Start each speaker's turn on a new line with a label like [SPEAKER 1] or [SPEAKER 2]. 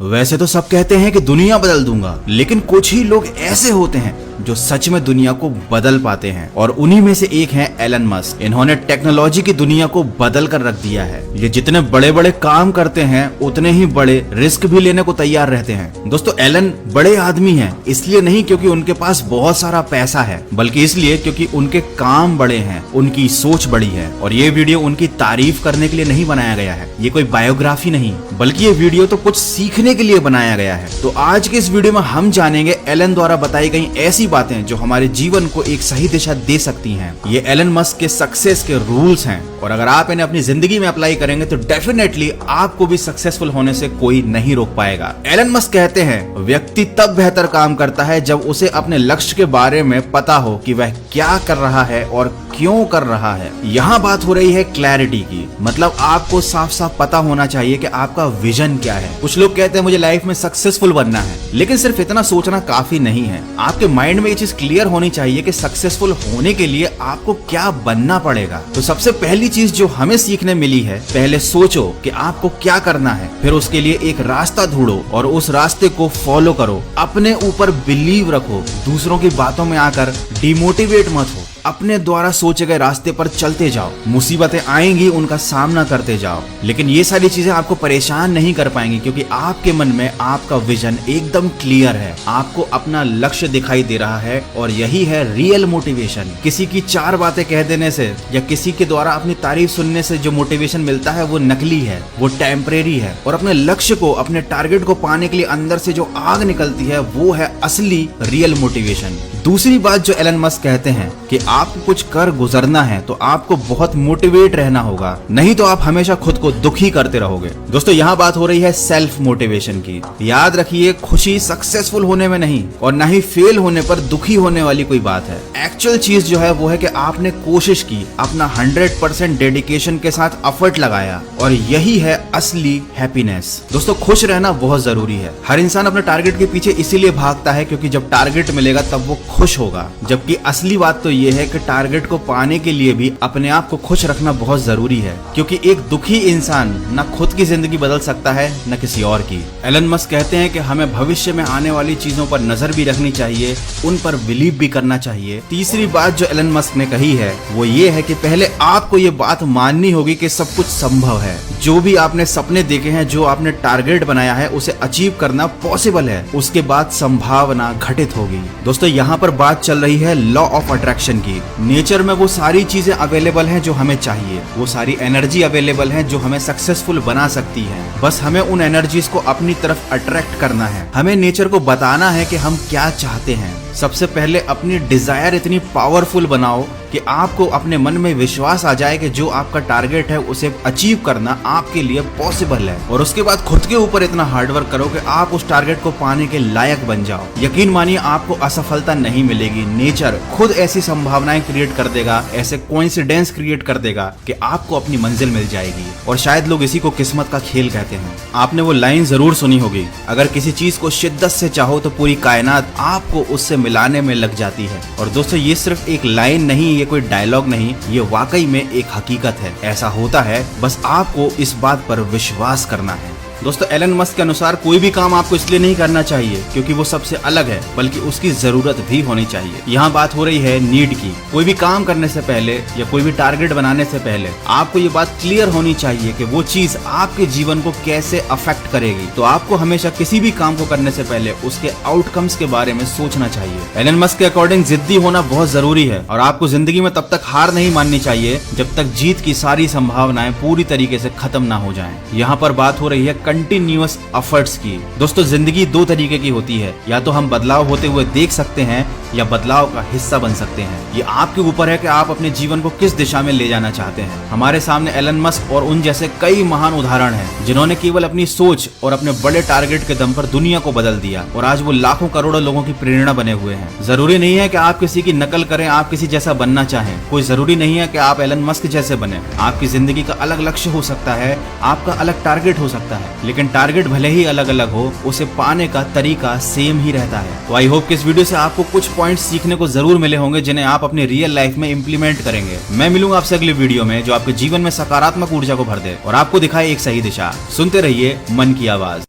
[SPEAKER 1] वैसे तो सब कहते हैं कि दुनिया बदल दूंगा, लेकिन कुछ ही लोग ऐसे होते हैं जो सच में दुनिया को बदल पाते हैं, और उन्हीं में से एक है एलन मस्क। इन्होंने टेक्नोलॉजी की दुनिया को बदल कर रख दिया है। ये जितने बड़े बड़े काम करते हैं उतने ही बड़े रिस्क भी लेने को तैयार रहते हैं। दोस्तों, एलन बड़े आदमी हैं, इसलिए नहीं क्योंकि उनके पास बहुत सारा पैसा है, बल्कि इसलिए क्योंकि उनके काम बड़े हैं, उनकी सोच बड़ी है। और ये वीडियो उनकी तारीफ करने के लिए नहीं बनाया गया है, ये कोई बायोग्राफी नहीं, बल्कि ये वीडियो तो कुछ सीखने के लिए बनाया गया है। तो आज के इस वीडियो में हम जानेंगे एलन द्वारा बताई गई ऐसी बातें जो हमारे जीवन को एक सही दिशा दे सकती हैं। ये एलन मस्क के सक्सेस के रूल्स हैं, और अगर आप इन्हें अपनी जिंदगी में अप्लाई करेंगे तो डेफिनेटली आपको भी सक्सेसफुल होने से कोई नहीं रोक पाएगा। एलन मस्क कहते हैं, व्यक्ति तब बेहतर काम करता है जब उसे अपने लक्ष्य के बारे में पता हो कि वह क्या कर रहा है और क्यों कर रहा है। यहाँ बात हो रही है क्लैरिटी की, मतलब आपको साफ साफ पता होना चाहिए कि आपका विजन क्या है। कुछ लोग कहते हैं मुझे लाइफ में सक्सेसफुल बनना है, लेकिन सिर्फ इतना सोचना काफी नहीं है। आपके माइंड में ये चीज क्लियर होनी चाहिए कि सक्सेसफुल होने के लिए आपको क्या बनना पड़ेगा। तो सबसे पहली चीज जो हमें सीखने मिली है, पहले सोचो कि आपको क्या करना है, फिर उसके लिए एक रास्ता ढूंढो और उस रास्ते को फॉलो करो। अपने ऊपर बिलीव रखो, दूसरों की बातों में आकर डिमोटिवेट मत हो। अपने द्वारा सोचे गए रास्ते पर चलते जाओ। मुसीबतें आएंगी, उनका सामना करते जाओ, लेकिन ये सारी चीजें आपको परेशान नहीं कर पाएंगी, क्योंकि आपके मन में आपका विजन एकदम क्लियर है। आपको अपना लक्ष्य दिखाई दे रहा है, और यही है रियल मोटिवेशन। किसी की चार बातें कह देने से या किसी के द्वारा अपनी तारीफ सुनने से जो मोटिवेशन मिलता है वो नकली है, वो टेम्परेरी है। और अपने लक्ष्य को, अपने टारगेट को पाने के लिए अंदर से जो आग निकलती है वो है असली रियल मोटिवेशन। दूसरी बात जो एलन मस्क कहते हैं कि आपको कुछ कर गुजरना है तो आपको बहुत मोटिवेट रहना होगा, नहीं तो आप हमेशा खुद को दुखी करते रहोगे। दोस्तों, यहाँ बात हो रही है सेल्फ मोटिवेशन की। याद रखिए, खुशी सक्सेसफुल होने में नहीं, और ना ही फेल होने पर दुखी होने वाली कोई बात है। एक्चुअल चीज जो है वो है कि आपने कोशिश की, अपना 100% डेडिकेशन के साथ एफर्ट लगाया, और यही है असली हैप्पीनेस। दोस्तों, खुश रहना बहुत जरूरी है। हर इंसान अपने टारगेट के पीछे इसीलिए भागता है क्योंकि जब टारगेट मिलेगा तब वो खुश होगा, जबकि असली बात तो ये है कि टारगेट को पाने के लिए भी अपने आप को खुश रखना बहुत जरूरी है, क्योंकि एक दुखी इंसान न खुद की जिंदगी बदल सकता है न किसी और की। एलन मस्क कहते हैं कि हमें भविष्य में आने वाली चीजों पर नजर भी रखनी चाहिए, उन पर बिलीव भी करना चाहिए। तीसरी बात जो एलन मस्क ने कही है वो ये है कि पहले आपको ये बात माननी होगी कि सब कुछ संभव है। जो भी आपने सपने देखे हैं, जो आपने टारगेट बनाया है, उसे अचीव करना पॉसिबल है, उसके बाद संभावना घटित होगी। दोस्तों, यहाँ पर बात चल रही है लॉ ऑफ अट्रैक्शन की। नेचर में वो सारी चीजें अवेलेबल हैं जो हमें चाहिए, वो सारी एनर्जी अवेलेबल है जो हमें सक्सेसफुल बना सकती है। बस हमें उन एनर्जीज को अपनी तरफ अट्रैक्ट करना है। हमें नेचर को बताना है कि हम क्या चाहते हैं। सबसे पहले अपनी डिजायर इतनी पावरफुल बनाओ कि आपको अपने मन में विश्वास आ जाए कि जो आपका टारगेट है उसे अचीव करना आपके लिए पॉसिबल है, और उसके बाद खुद के ऊपर इतना हार्डवर्क करो कि आप उस टारगेट को पाने के लायक बन जाओ। यकीन मानिए, आपको असफलता नहीं मिलेगी। नेचर खुद ऐसी संभावनाएं क्रिएट कर देगा, ऐसे कोइंसिडेंस क्रिएट कर देगा कि आपको अपनी मंजिल मिल जाएगी। और शायद लोग इसी को किस्मत का खेल कहते हैं। आपने वो लाइन जरूर सुनी होगी, अगर किसी चीज को शिद्दत से चाहो तो पूरी कायनात आपको उससे मिलाने में लग जाती है। और दोस्तों, ये सिर्फ एक लाइन नहीं, ये कोई डायलॉग नहीं, ये वाकई में एक हकीकत है। ऐसा होता है, बस आपको इस बात पर विश्वास करना है। दोस्तों, एलन मस्क के अनुसार कोई भी काम आपको इसलिए नहीं करना चाहिए क्योंकि वो सबसे अलग है, बल्कि उसकी जरूरत भी होनी चाहिए। यहाँ बात हो रही है नीड की। कोई भी काम करने से पहले या कोई भी टारगेट बनाने से पहले आपको ये बात क्लियर होनी चाहिए कि वो चीज आपके जीवन को कैसे अफेक्ट करेगी। तो आपको हमेशा किसी भी काम को करने से पहले उसके आउटकम्स के बारे में सोचना चाहिए। एलन मस्क के अकॉर्डिंग जिद्दी होना बहुत जरूरी है, और आपको जिंदगी में तब तक हार नहीं माननी चाहिए जब तक जीत की सारी संभावनाएं पूरी तरीके से खत्म ना हो जाएं। यहाँ पर बात हो रही है कंटिन्यूअस एफर्ट्स की। दोस्तों, जिंदगी दो तरीके की होती है, या तो हम बदलाव होते हुए देख सकते हैं या बदलाव का हिस्सा बन सकते हैं। ये आपके ऊपर है कि आप अपने जीवन को किस दिशा में ले जाना चाहते हैं। हमारे सामने एलन मस्क और उन जैसे कई महान उदाहरण हैं जिन्होंने केवल अपनी सोच और अपने बड़े टारगेट के दम पर दुनिया को बदल दिया, और आज वो लाखों करोड़ों लोगों की प्रेरणा बने हुए हैं। जरूरी नहीं है कि आप किसी की नकल करें, आप किसी जैसा बनना चाहें। कोई जरूरी नहीं है कि आप एलन मस्क जैसे बने। आपकी जिंदगी का अलग लक्ष्य हो सकता है, आपका अलग टारगेट हो सकता है, लेकिन टारगेट भले ही अलग अलग हो, उसे पाने का तरीका सेम ही रहता है। तो आई होप कि इस वीडियो से आपको कुछ पॉइंट्स सीखने को जरूर मिले होंगे जिन्हें आप अपनी रियल लाइफ में इंप्लीमेंट करेंगे। मैं मिलूंगा आपसे अगली वीडियो में जो आपके जीवन में सकारात्मक ऊर्जा को भर दे और आपको दिखाए एक सही दिशा। सुनते रहिए मन की आवाज।